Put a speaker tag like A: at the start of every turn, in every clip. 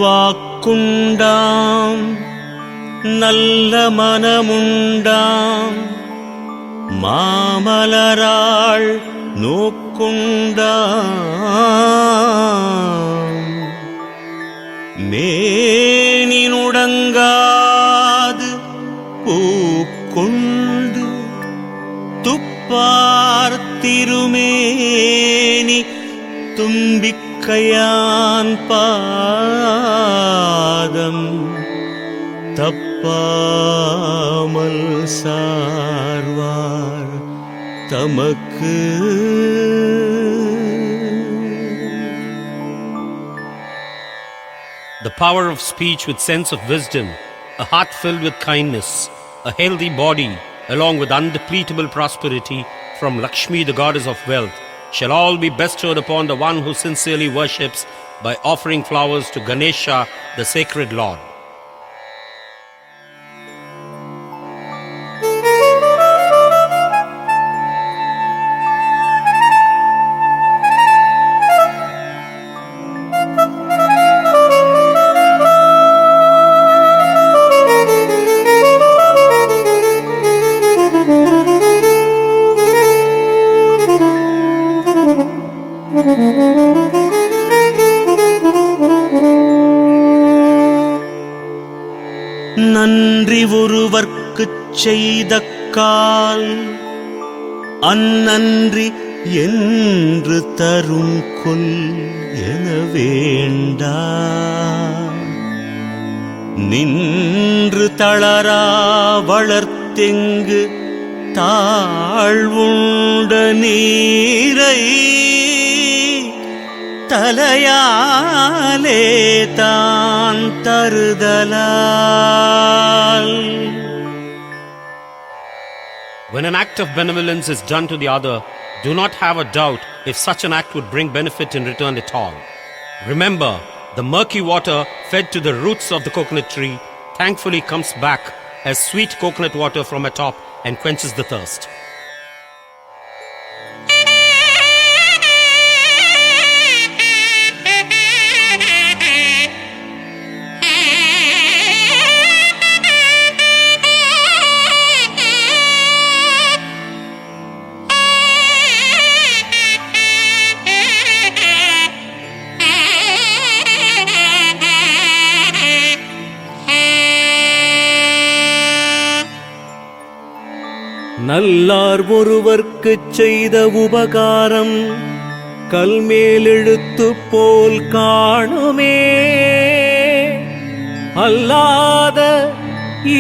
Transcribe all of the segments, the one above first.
A: வாக்குண்டாம் நல்ல மனமுண்டாம் மாமலராள் நோக்குண்டாம் மேனினுடங்காது பூக்கொண்டு துப்பார் திருமேனி தும்பிக்கையான் பாதம் தப்பாமல் சார்வார் தமக்கு.
B: The power of speech with sense of wisdom, a heart filled with kindness, a healthy body, along with undepletable prosperity from Lakshmi, the goddess of wealth, shall all be bestowed upon the one who sincerely worships by offering flowers to Ganesha, the sacred Lord.
A: நன்றி ஒருவர்க்குச் செய்த கால் அந்நன்றி என்று தரும் கொல் என வேண்டா. நின்று தளரா வளர்த்தெங்கு தாழ்வுண்ட நீரை தலையாலே தான் தருதலால்.
B: When an act of benevolence is done to the other, do not have a doubt if such an act would bring benefit in return at all. Remember, the murky water fed to the roots of the coconut tree thankfully comes back as sweet coconut water from atop and quenches the thirst.
A: நல்லார் ஒருவர்க்குச் செய்த உபகாரம் கல்மேல் எழுத்து போல் காணுமே. அல்லாத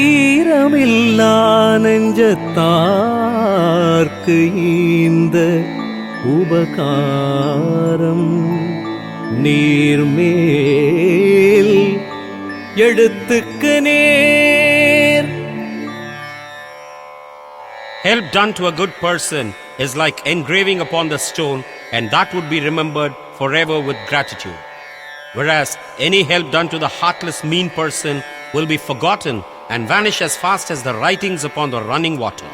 A: ஈரமில்லா நெஞ்சத்தார்க்கு இந்த உபகாரம் நீர்மேல் எழுத்துக்கு நேர்.
B: Help done to a good person is like engraving upon the stone, and that would be remembered forever with gratitude. Whereas any help done to the heartless, mean person will be forgotten and vanish as fast as the writings upon the running water.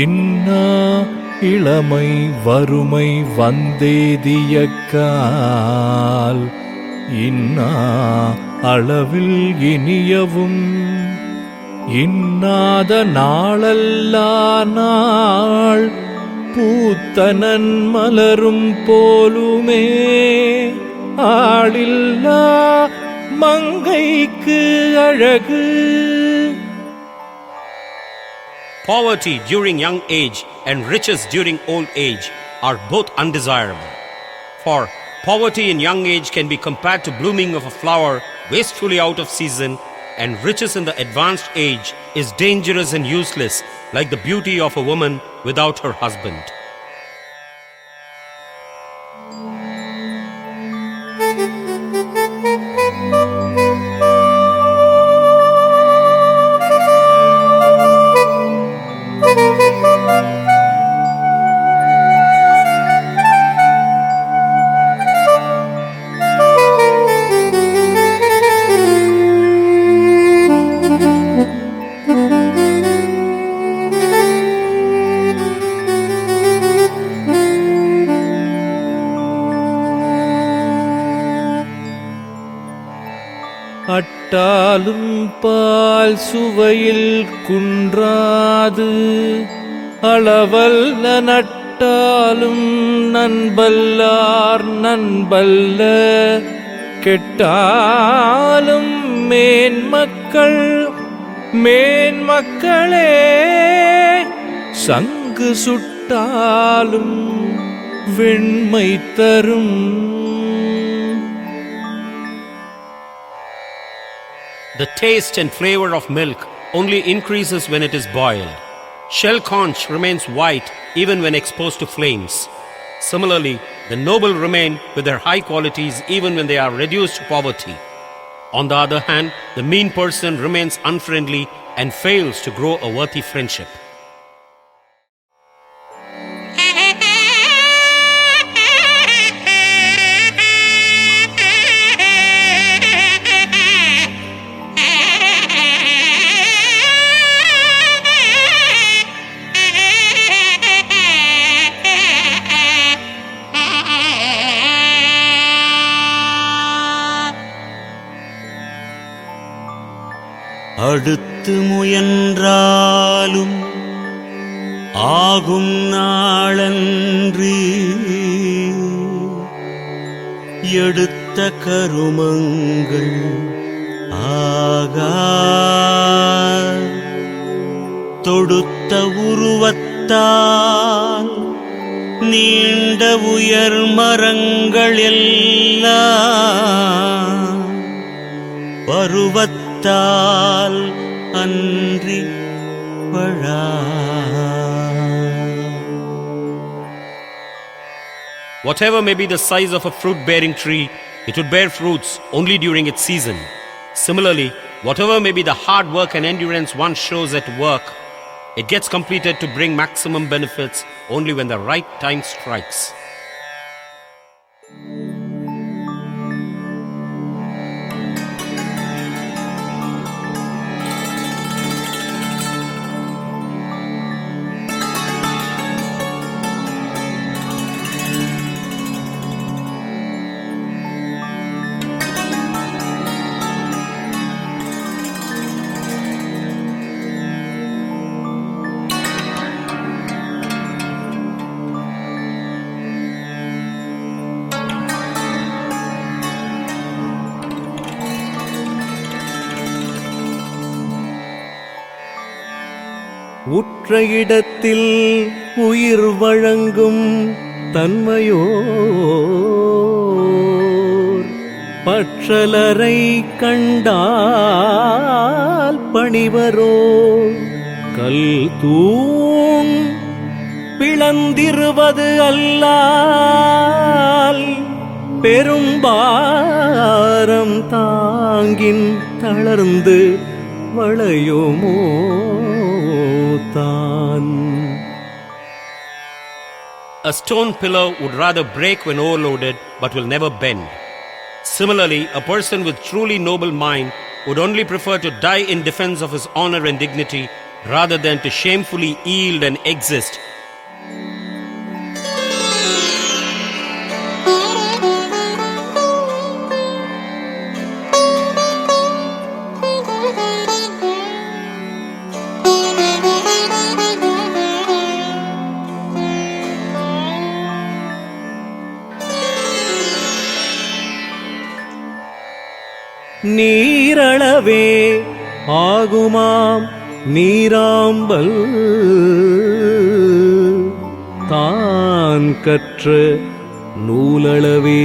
C: இன்னா இளமை வறுமை வந்தேதியக்கால் இன்னா அளவில் இனியவும் இன்னாத நாளல்லா நாள் பூத்தனன் மலரும் போலுமே ஆளில்லா மங்கைக்கு அழகு.
B: Poverty during young age and riches during old age are both undesirable. For poverty in young age can be compared to blooming of a flower wastefully out of season, and riches in the advanced age is dangerous and useless, like the beauty of a woman without her husband.
C: அட்டாலும் பால் சுவையில் குன்றாது அளவல்ல நட்டாலும் நண்பல்லார் நண்பல்ல கெட்டாலும் மேன்மக்கள் மேன்மக்களே சங்கு சுட்டாலும் வெண்மை தரும்.
B: The taste and flavor of milk only increases when it is boiled. Shell conch remains white even when exposed to flames. Similarly, the noble remain with their high qualities even when they are reduced to poverty. On the other hand, the mean person remains unfriendly and fails to grow a worthy friendship.
A: அடுத்து முயன்றாலும் ஆகும் நாளன்று எடுத்த கருமங்கள் ஆகா தொடுத்த உருவத்தால் நீண்ட உயர் மரங்கள் எல்லாம் பருவத்தால் அன்றி பழா.
B: Whatever may be the size of a fruit-bearing tree, it would bear fruits only during its season. Similarly, whatever may be the hard work and endurance one shows at work, it gets completed to bring maximum benefits only when the right time strikes.
A: உற்ற இடத்தில் உயிர் வழங்கும் தன்மையோர் பற்றலரை கண்டால் பணிவரோ கல் தூண் பிளந்திருவது அல்லால் பெரும்பாரம் தாங்கின் தளர்ந்து வளையுமோ தான்.
B: A stone pillar would rather break when overloaded but will never bend. Similarly, a person with truly noble mind would only prefer to die in defense of his honor and dignity rather than to shamefully yield and exist.
A: நீரளவே ஆகுமாம் நீராம்பல் தான் கற்ற நூலளவே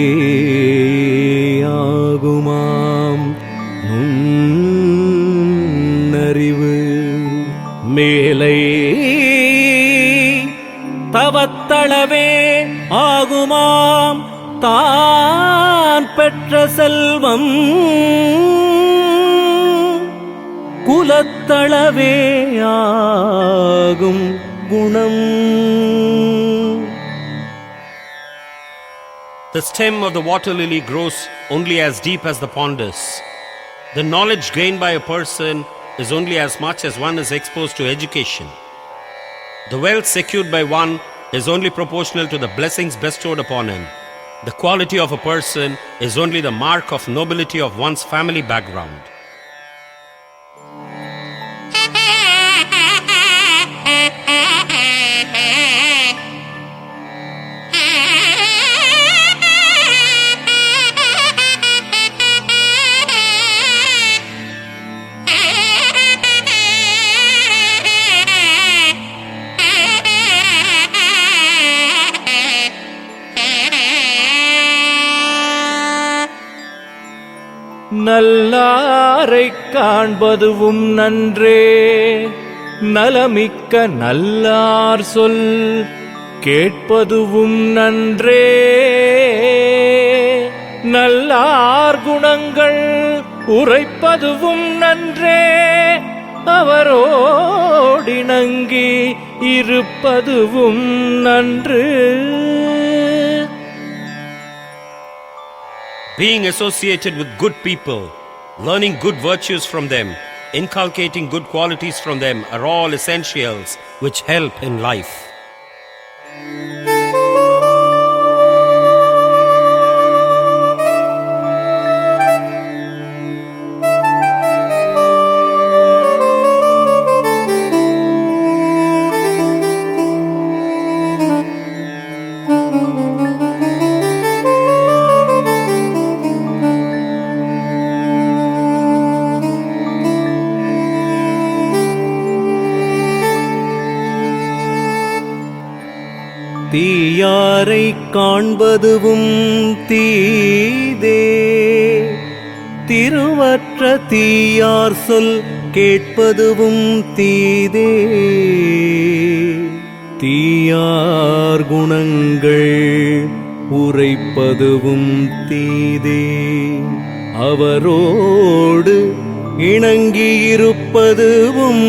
A: ஆகுமாம் நுண்ணறிவு மேலை தவத்தளவே ஆகுமாம் தான் பெற்ற செல்வம் குலத்தளவே ஆகும் குணம்.
B: The stem of the water lily grows only as deep as the pond is. The knowledge gained by a person is only as much as one is exposed to education. The wealth secured by one is only proportional to the blessings bestowed upon him. The quality of a person is only the mark of nobility of one's family background.
C: நல்லாரை காண்பதுவும் நன்றே, நலமிக்க நல்லார் சொல் கேட்பதுவும் நன்றே. நல்லார் குணங்கள் உரைப்பதுவும் நன்றே, அவரோடிணங்கி இருப்பதுவும் நன்று.
B: Being associated with good people, learning good virtues from them, inculcating good qualities from them are all essentials which help in life.
A: தீயாரை காண்பதுவும் தீதே, திருவற்ற தீயார் சொல் கேட்பதுவும் தீதே. தீயார் குணங்கள் உரைப்பதுவும் தீதே, அவரோடு இணங்கியிருப்பதுவும்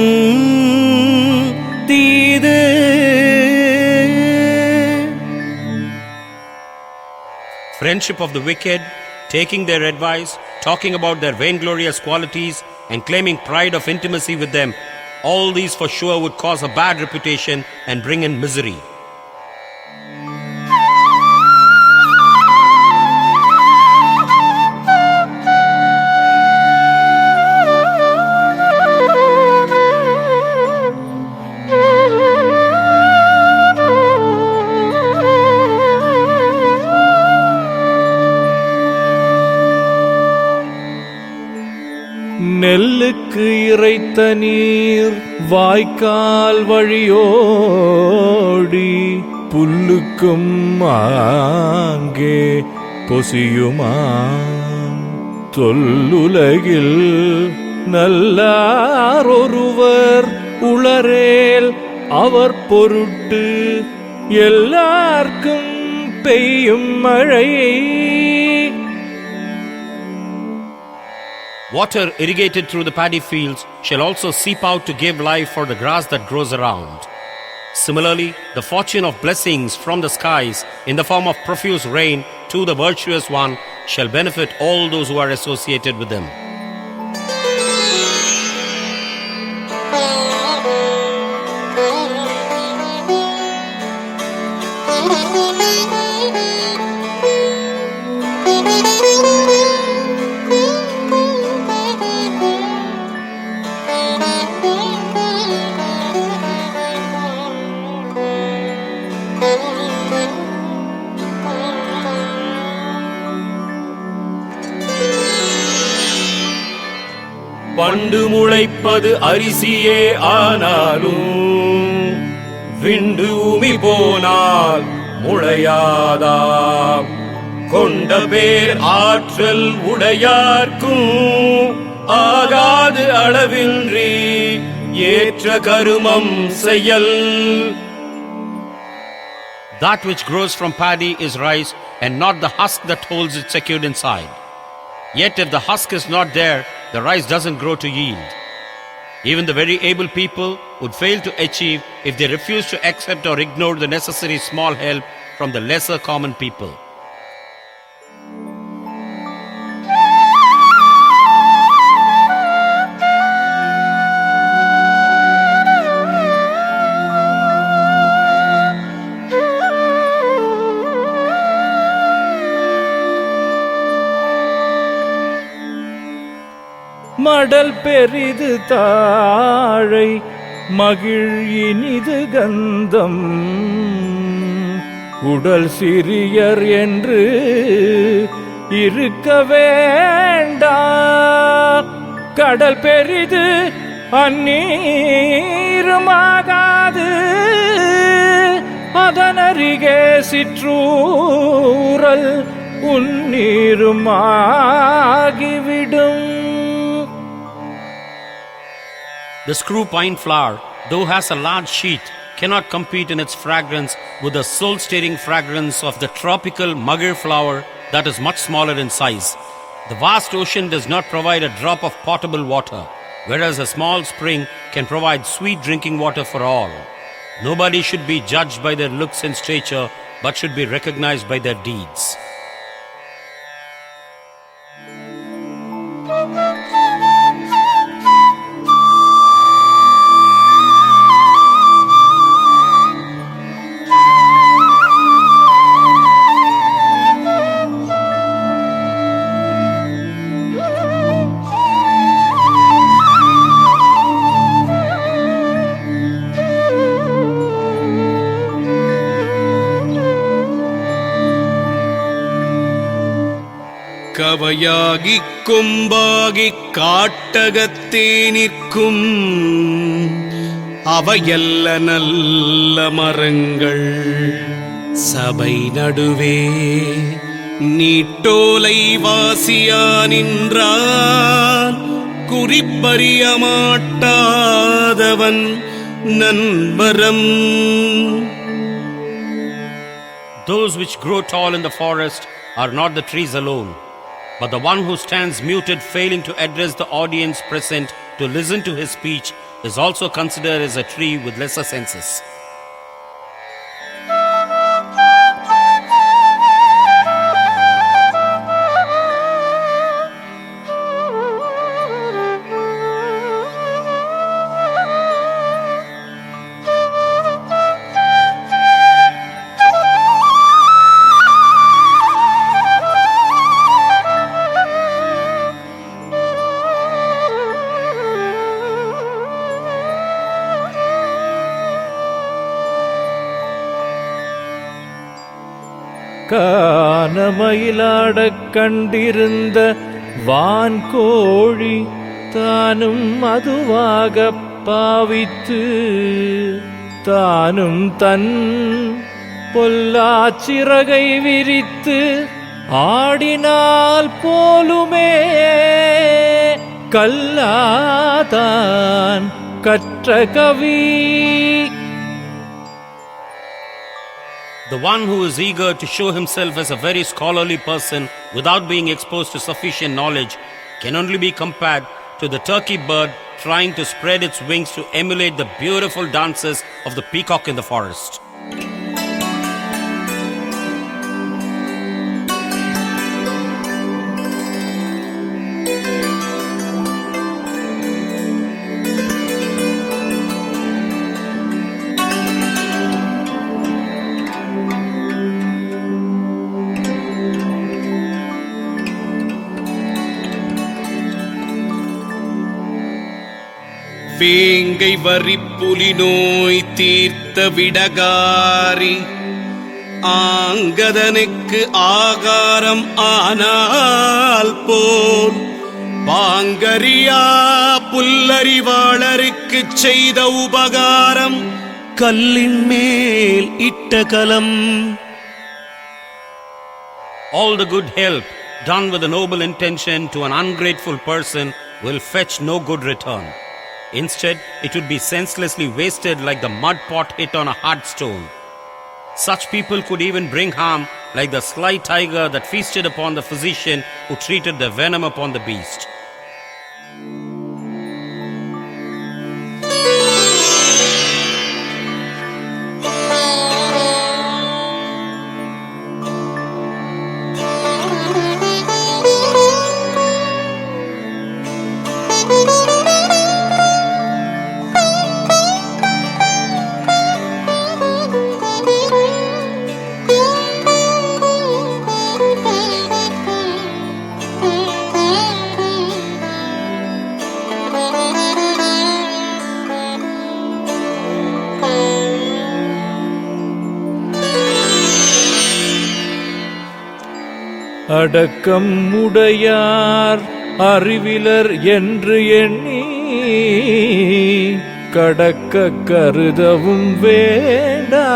A: தீதே.
B: Friendship of the wicked, taking their advice, talking about their vainglorious qualities, and claiming pride of intimacy with them, all these for sure would cause a bad reputation and bring in misery.
C: நெல்லுக்கு இறைத்த நீர் வாய்க்கால் வழியோடி, புல்லுக்கும் ஆங்கே பொசியுமாம். தொல்லுலகில் நல்லார் ஒருவர் உளரேல், அவர் பொருட்டு எல்லார்க்கும் பெய்யும் மழை.
B: Water irrigated through the paddy fields shall also seep out to give life for the grass that grows around. Similarly, the fortune of blessings from the skies in the form of profuse rain to the virtuous one shall benefit all those who are associated with them.
A: பண்டு முளைப்பது அரிசியே ஆனாலும், விண்டு உமி போனால் முளையாதாம். கொண்ட பேர் ஆற்றல் உடையார்க்கும் ஆகாது அளவின்றி ஏற்ற கருமம் செயல்.
B: That which grows from paddy is rice, and not the husk that holds it secured inside. Yet if the husk is not there, the rice doesn't grow to yield. Even the very able people would fail to achieve if they refuse to accept or ignore the necessary small help from the lesser common people.
C: மடல் பெரிது தாழை மகிழ் இனிது கந்தம் உடல் சிறியர் என்று இருக்க வேண்டா. கடல் பெரிது அந்நீருமாகாது அதனருகே சிற்றூரல் உன்னீருமாகிவிடும்.
B: The screw pine flower, though has a large sheath, cannot compete in its fragrance with the soul-stirring fragrance of the tropical magar flower that is much smaller in size. The vast ocean does not provide a drop of potable water, whereas a small spring can provide sweet drinking water for all. Nobody should be judged by their looks and stature, but should be recognized by their deeds.
A: கவையாகிக் கொம்பாகிக் காட்டகத்தே நிற்கும் அவையல்ல நல்ல மரங்கள் சபை நடுவே நீட்டோலை வாசியா நின்றான் குறிப்பறிய மாட்டாதவன் நண்பரம்.
B: Those which grow tall in the forest are not the trees alone, but the one who stands muted, failing to address the audience present to listen to his speech, is also considered as a tree with lesser senses.
C: கானமயிலாடக் கண்டிருந்த வான்கோழி தானும் அதுவாகப் பாவித்து தானும் தன் பொல்லாச்சிறகை விரித்து ஆடினால் போலுமே கல்லாதான் கற்ற கவி.
B: The one who is eager to show himself as a very scholarly person without being exposed to sufficient knowledge can only be compared to the turkey bird trying to spread its wings to emulate the beautiful dances of the peacock in the forest.
A: வேங்கை வரிப்புலி நோய் தீர்த்த விடகாரி ஆங்கதனுக்கு ஆகாரம் ஆனால் போல் பாங்கரியா புல்லறிவாளருக்கு செய்த உபகாரம் கல்லின் மேல் இட்ட கலம்.
B: All the good help done with a noble intention to an ungrateful person will fetch no good return. Instead, it would be senselessly wasted like the mud pot hit on a hard stone. Such people could even bring harm like the sly tiger that feasted upon the physician who treated the venom upon the beast.
C: அடக்கம் உடையார் அறிவிலர் என்று எண்ணி கடக்க கருதவும் வேண்டா.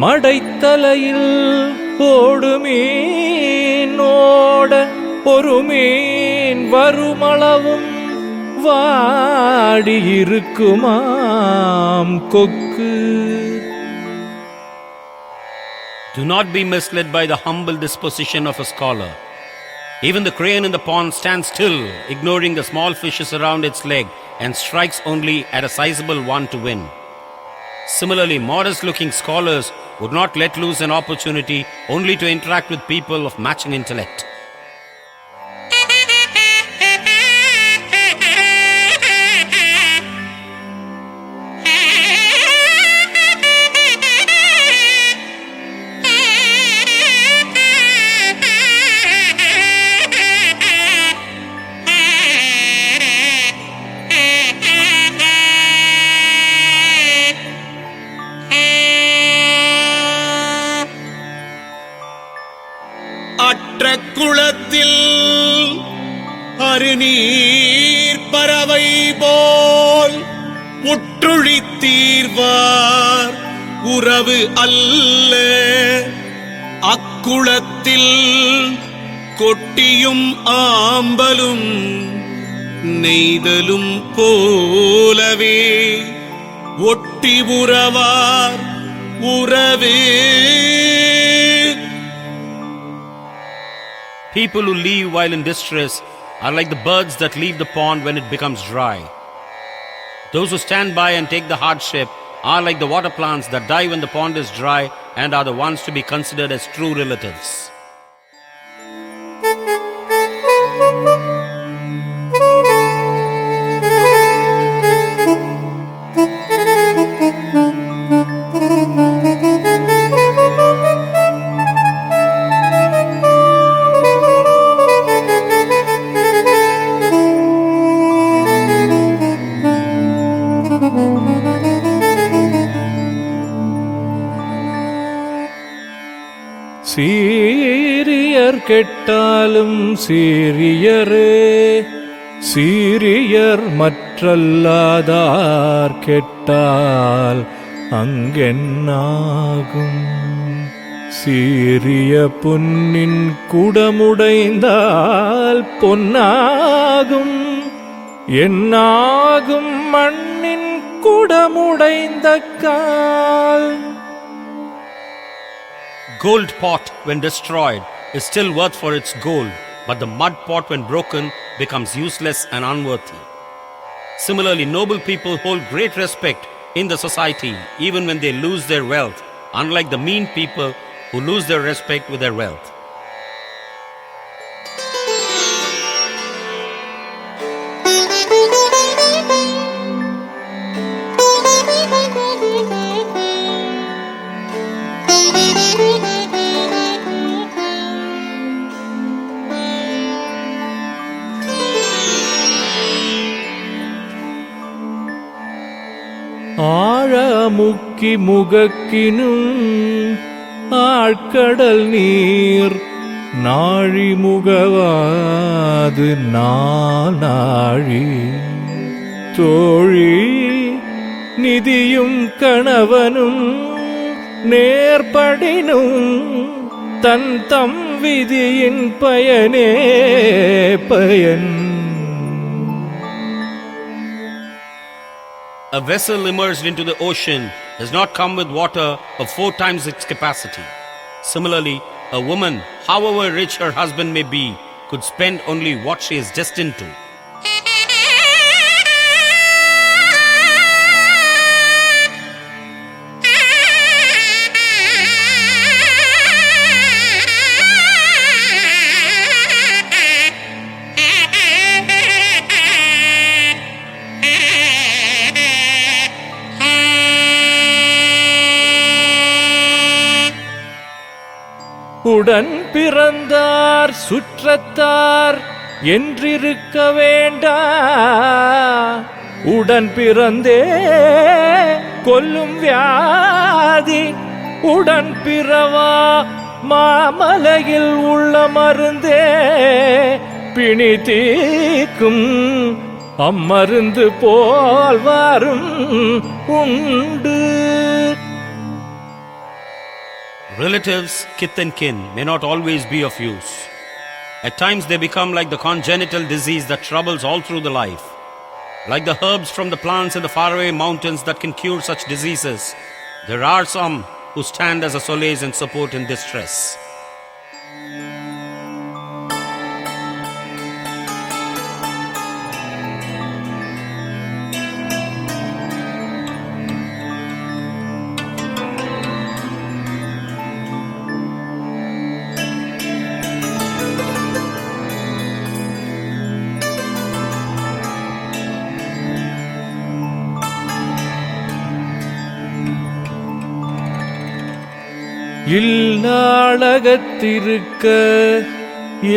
C: மடைத்தலையில் ஓடு மீனோட ஒரு மீன் வருமளவும் வாடியிருக்குமாம் கொக்கு.
B: Do not be misled by the humble disposition of a scholar. Even the crane in the pond stands still, ignoring the small fishes around its leg, and strikes only at a sizable one to win. Similarly, modest-looking scholars would not let loose an opportunity only to interact with people of matching intellect.
A: அற்ற குளத்தில் அருநீர் பறவை போல் முற்றுழித்தீர்வார் உறவு அல்ல. அக்குளத்தில் கொட்டியும் ஆம்பலும் நெய்தலும் போலவே ஒட்டி உறவார் உறவே.
B: People who leave while in distress are like the birds that leave the pond when it becomes dry. Those who stand by and take the hardship are like the water plants that die when the pond is dry and are the ones to be considered as true relatives.
C: சீரியர் கெட்டாலும் சீரியரே, சீரியர் மற்றல்லாதார் கெட்டால் அங்கென்னாகும். சீரிய பொன்னின் குடமுடைந்தால் பொன்னாகும், என்னாகும் மண்ணின் குடமுடைந்த கால்.
B: Gold pot when destroyed is still worth for its gold, but the mud pot when broken becomes useless and unworthy. Similarly, noble people hold great respect in the society even when they lose their wealth, unlike the mean people who lose their respect with their wealth.
C: ஆழமுக்கி முகக்கினும் ஆழ்கடல் நீர் நாழி முகவாது நாழி. தோழி நிதியும் கணவனும் நேர்படினும் தன் தம் விதியின் பயனே பயன்.
B: A vessel immersed into the ocean does not come with water of 4 times its capacity. Similarly, a woman, however rich her husband may be, could spend only what she is destined to.
C: உடன் பிறந்தார் சுற்றத்தார் என்றிருக்க வேண்டா. உடன் பிறந்தே கொல்லும் வியாதி உடன் பிறவா மாமலையில் உள்ள மருந்தே பிணி தீர்க்கும் அம்மருந்து போல் வாரும் உண்டு.
B: Relatives, kith and kin may not always be of use. At times they become like the congenital disease that troubles all through the life. Like the herbs from the plants in the faraway mountains that can cure such diseases, there are some who stand as a solace and support in distress.
C: இல்லாளகத்திருக்க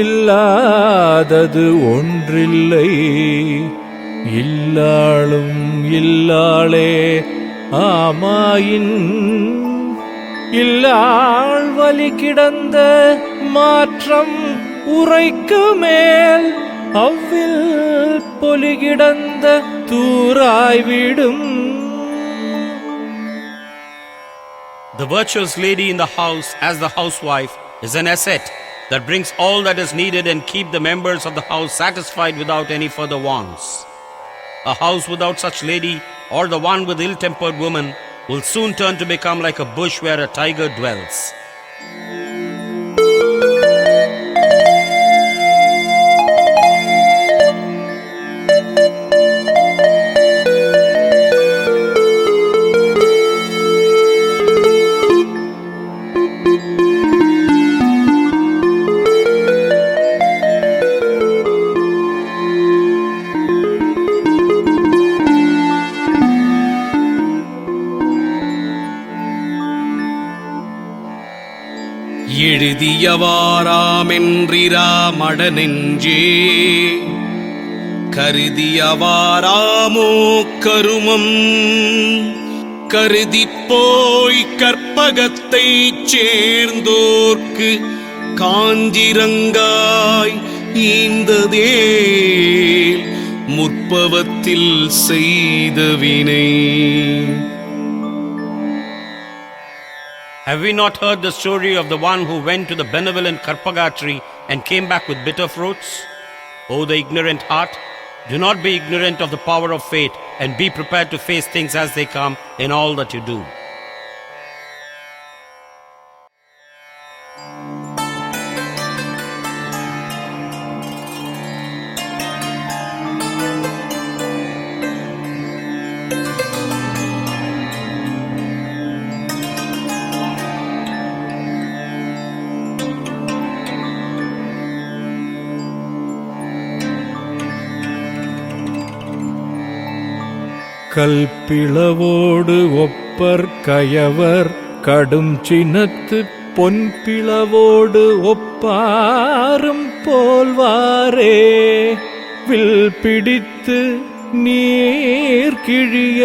C: இல்லாதது ஒன்றில்லை, இல்லாளும் இல்லாளே ஆமாயின் இல்லாள் வலி கிடந்த மாற்றம் உரைக்கு மேல் அவ்வில் பொலி கிடந்த தூராய்விடும்.
B: The virtuous lady in the house as the housewife is an asset that brings all that is needed and keep the members of the house satisfied without any further wants. A house without such lady or the one with ill-tempered woman will soon turn to become like a bush where a tiger dwells.
A: எழுதியவாராமென்றிரா மடநெஞ்சே கருதியவாராமோ கருமம் கருதிப்போய் கற்பகத்தைச் சேர்ந்தோர்க்கு காஞ்சிரங்காய் ஈந்ததேல் முற்பவத்தில் செய்த வினை.
B: Have we not heard the story of the one who went to the benevolent Karpaga tree and came back with bitter fruits? O the ignorant heart, do not be ignorant of the power of fate and be prepared to face things as they come in all that you do.
C: கல்பிளவோடு ஒப்பர் கயவர் கடும் சினத்து பொன்பிளவோடு ஒப்பாரும் போல்வாரே will பிடித்து நீர் கிழிய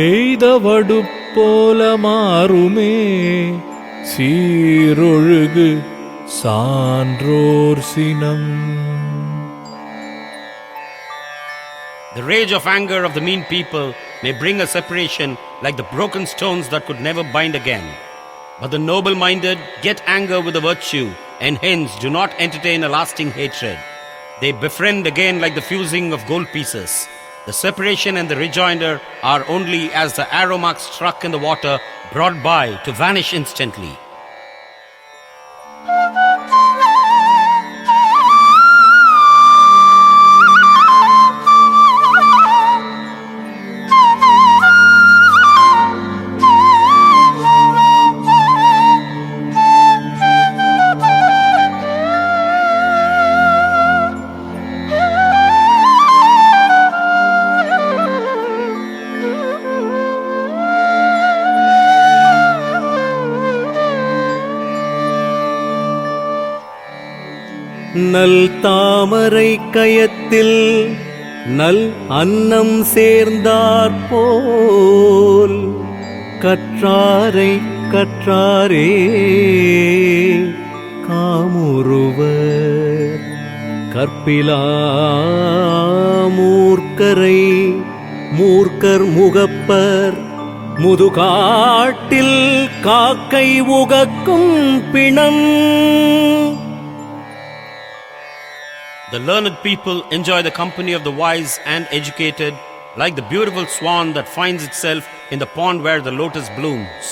C: எய்தவடு போல மாறுமே சீரொழுகு சான்றோர் சினம்.
B: The rage of anger of the mean people may bring a separation like the broken stones that could never bind again. But the noble-minded get anger with a virtue and hence do not entertain a lasting hatred. They befriend again like the fusing of gold pieces. The separation and the rejoinder are only as the arrow mark struck in the water brought by to vanish instantly.
D: நல் தாமரை கயத்தில் நல் அன்னம் சேர்ந்தாற்போல் கற்றாரை கற்றாரே காமுருவர் கற்பிலா மூர்க்கரை மூர்க்கர் முகப்பர் முதுகாட்டில் காக்கை உகக்கும் பிணம்.
B: The learned people enjoy the company of the wise and educated, like the beautiful swan that finds itself in the pond where the lotus blooms.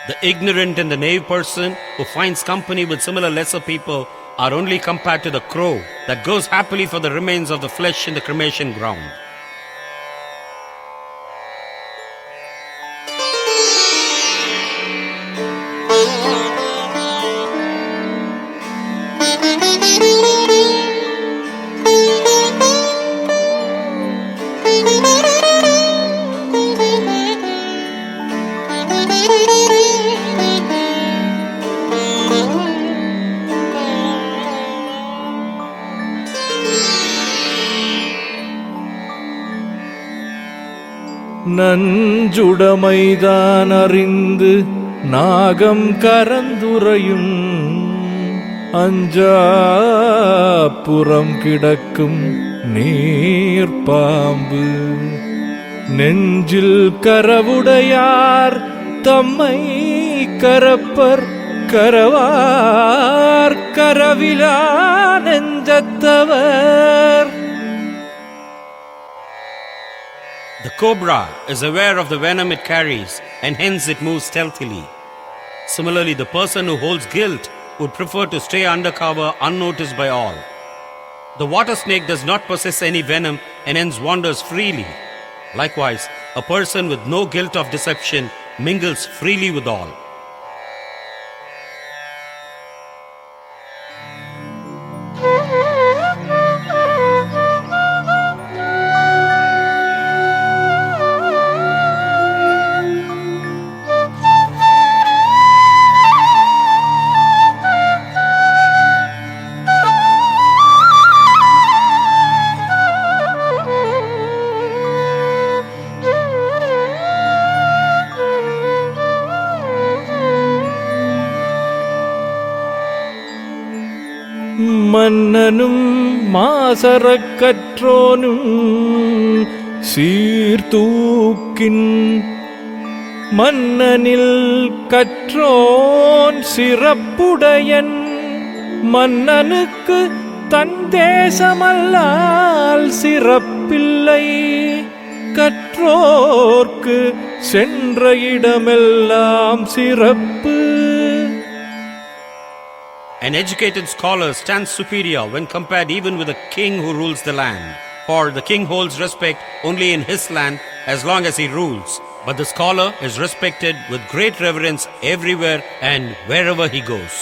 B: The ignorant and the naive person who finds company with similar lesser people are only compared to the crow that goes happily for the remains of the flesh in the cremation ground.
C: நஞ்சுடமைதான் அறிந்து நாகம் கரந்துரையும் அஞ்சாப்புறம் கிடக்கும் நீர்ப்பாம்பு நெஞ்சில் கரவுடையார் தம்மை கரப்பர் கரவார் கரவிலா நெஞ்சத்தவர்.
B: The cobra is aware of the venom it carries and hence it moves stealthily. Similarly, the person who holds guilt would prefer to stay undercover unnoticed by all. The water snake does not possess any venom and hence wanders freely. Likewise, a person with no guilt of deception mingles freely with all.
C: மன்னனும் மாசறக் கற்றோனும் சீர்தூக்கின் மன்னனில் கற்றோன் சிறப்புடையன் மன்னனுக்கு தன் தேசமல்லால் சிறப்பில்லை கற்றோர்க்கு சென்ற இடமெல்லாம் சிறப்பு.
B: An educated scholar stands superior when compared even with a king who rules the land. For the king holds respect only in his land as long as he rules. But the scholar is respected with great reverence everywhere and wherever he goes.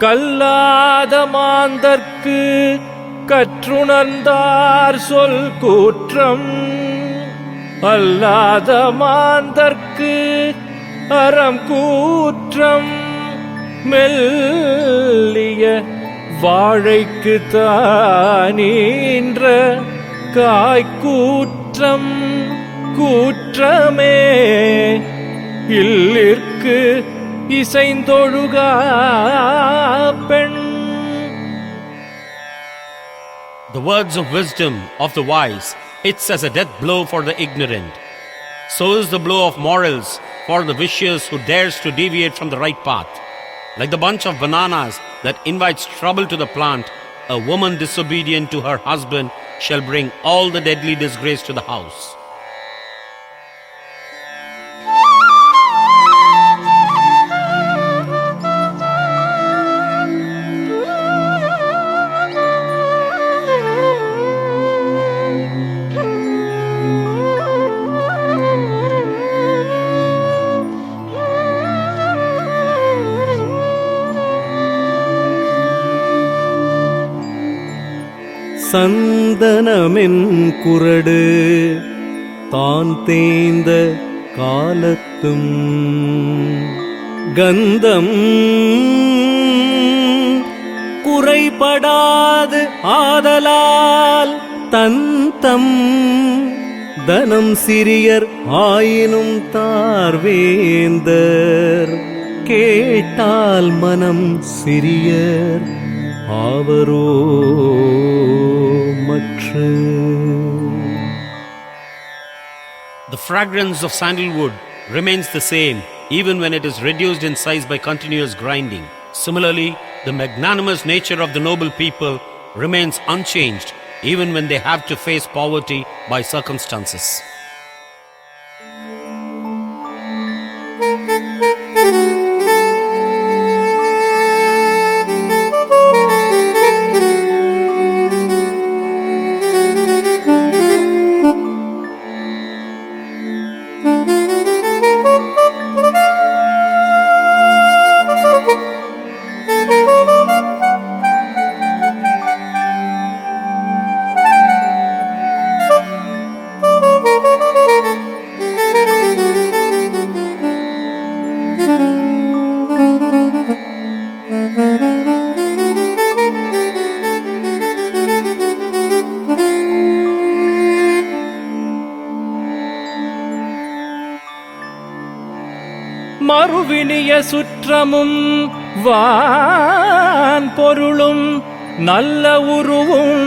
C: கல்லாத மாந்தர்க்கு கற்றுணர்ந்தார் சொல் கூற்றம் அல்லாத மாந்தர்க்கு அறம் கூற்றம் மெல்லிய வாழைக்கு தானீன்ற காய்கூற்றம் கூற்றமே இல்லிற்கு இசைந்தொழுகா பெண்.
B: The words of wisdom of the wise hits as a death blow for the ignorant. So is the blow of morals for the vicious who dares to deviate from the right path. Like the bunch of bananas that invites trouble to the plant, a woman disobedient to her husband shall bring all the deadly disgrace to the house.
D: சந்தனமென் குரடு தான் தேய்ந்த காலத்தும் கந்தம் குறைபடாது ஆதலால் தந்தம் தனம் சிறியர் ஆயினும் தார்வேந்தர் கேட்டால் மனம் சிறியர் ஆவரோ மற்று.
B: The fragrance of sandalwood remains the same even when it is reduced in size by continuous grinding. Similarly, the magnanimous nature of the noble people remains unchanged even when they have to face poverty by circumstances.
C: மறுவினிய சுற்றமும் வான் பொருளும் நல்ல உருவும்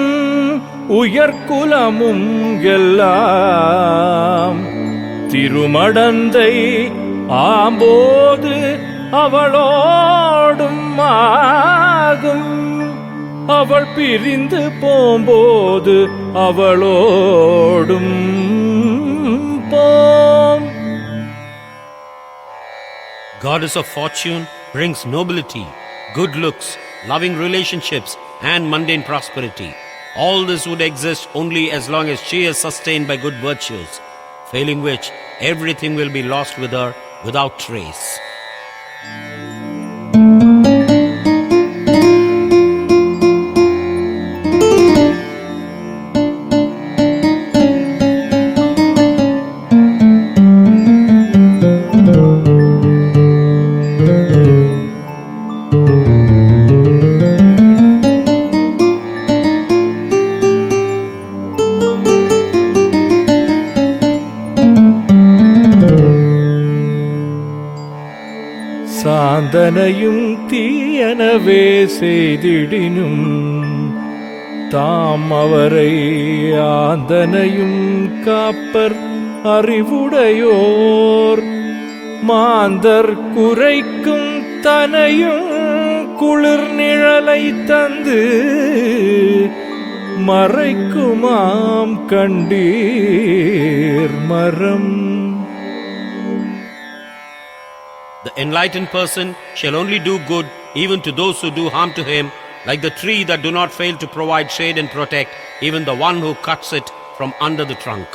C: உயர்குலமும் எல்லாம் திருமடந்தை ஆம்போது அவளோடும் ஆகும் அவள் பிரிந்து போம்போது அவளோடும் போம்.
B: Goddess of fortune brings nobility, good looks, loving relationships, and mundane prosperity. All this would exist only as long as she is sustained by good virtues, failing which everything will be lost with her without trace.
C: சாந்தனையும் தீயனவே செய்திடினும் தாம் அவரை ஆந்தனையும் copper அறிவுடையோர் மாந்தர் குறைக்கும் தனையும் குளிர் நிழலை தந்து மறைக்குமாம் கண்டீர் மரம்.
B: The enlightened person shall only do good even to those who do harm to him, like the tree that do not fail to provide shade and protect even the one who cuts it from under the trunk.